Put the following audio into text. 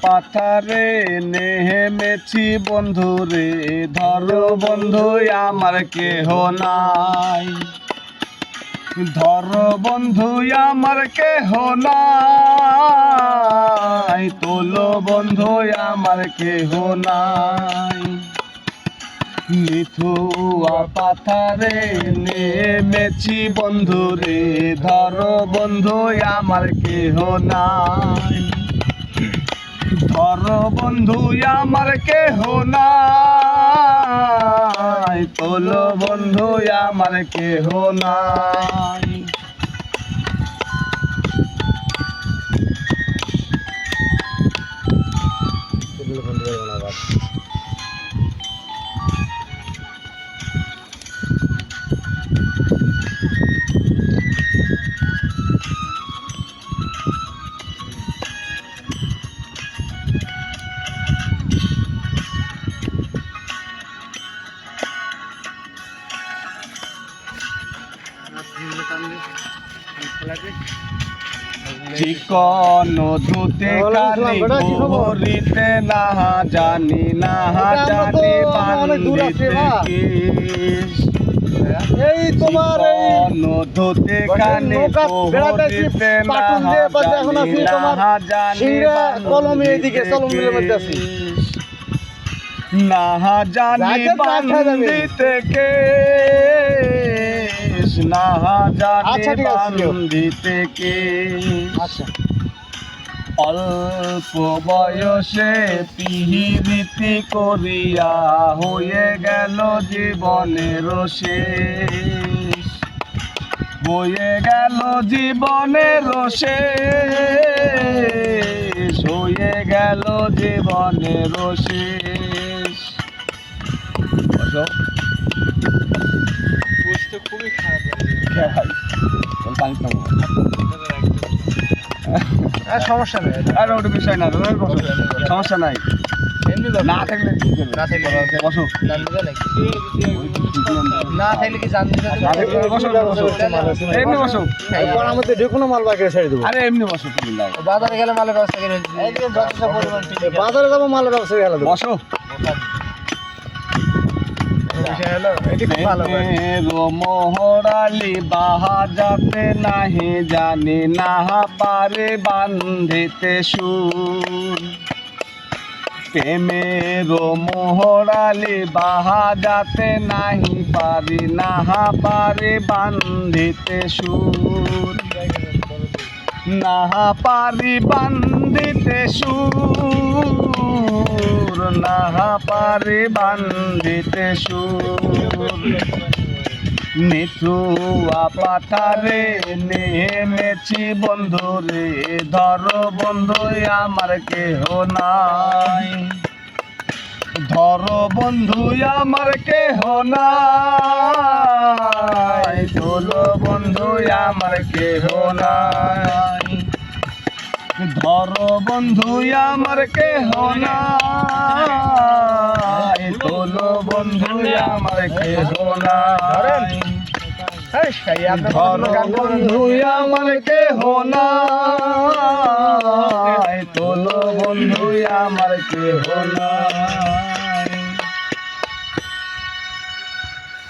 পাথারে নেমেছি বন্ধু রে, ধরো বন্ধু আমার কেহ নাই, ধরো বন্ধু আমার কেহ নাই, তোলো বন্ধু আমার কেহ নাই। মিথুয়া পাথারে নেমেছি বন্ধু রে, ধরো বন্ধু আমার কেহ নাই, ধরো বন্ধু আমার কেহ নাই, তোলো বন্ধু আমার কেহ নাই। চিকন ধুতে কালি ভরিতে না জানি না জানি বান্দিতে কিস, এই তোমার এই ধুতে কালি ভরিতে না জানি না জানি কলমে এদিকে কলমের মধ্যে আছি না জানি বান্দিতে কিস, না জানি বান্দিতে কিস। অল্প বয়সে পিহিরীতি করিয়া হয়ে গেল জীবনের শেষ, হয়ে গেল জীবনের শেষ, হয়ে গেল জীবনের শেষ। বুঝতে খুবই খারাপ সমস্যা নেই, আর ওটা বিষয় না, সমস্যা নাই, না থাকলে বসো, না থাকলে কি জানতে এমনি বসো, আমাদের যে কোনো মাল বাকি ছেড়ে দেবো। আরে এমনি বসো, বাজারে গেলে মালের ব্যবস্থা করে বাজারে যাবো মালের ব্যবস্থা গেলে বসো। মোহরালি বাহাজাতে নাহি জানি না পারে বান্ধিতে সুর, প্রেমের মোহরালি বাহাজাতে নাহি পারি না পারে বান্ধিতে সুর, না পারি বান্ধিতে সুর, না পারি বান্ধিতে সুর। মিথুয়া পাথারে নেমেছি বন্ধু রে, ধরো বন্ধু আমার কেহ নাই, ধরো বন্ধু আমার কেহ নাই, তোলো বন্ধু আমার কেহ নাই, ধরো বন্ধু আমার কেহ নাই, তোলো বন্ধু আমার কেহ নাই, ধরো বন্ধু আমার কেহ নাই, তোলো বন্ধু আমার কেহ নাই।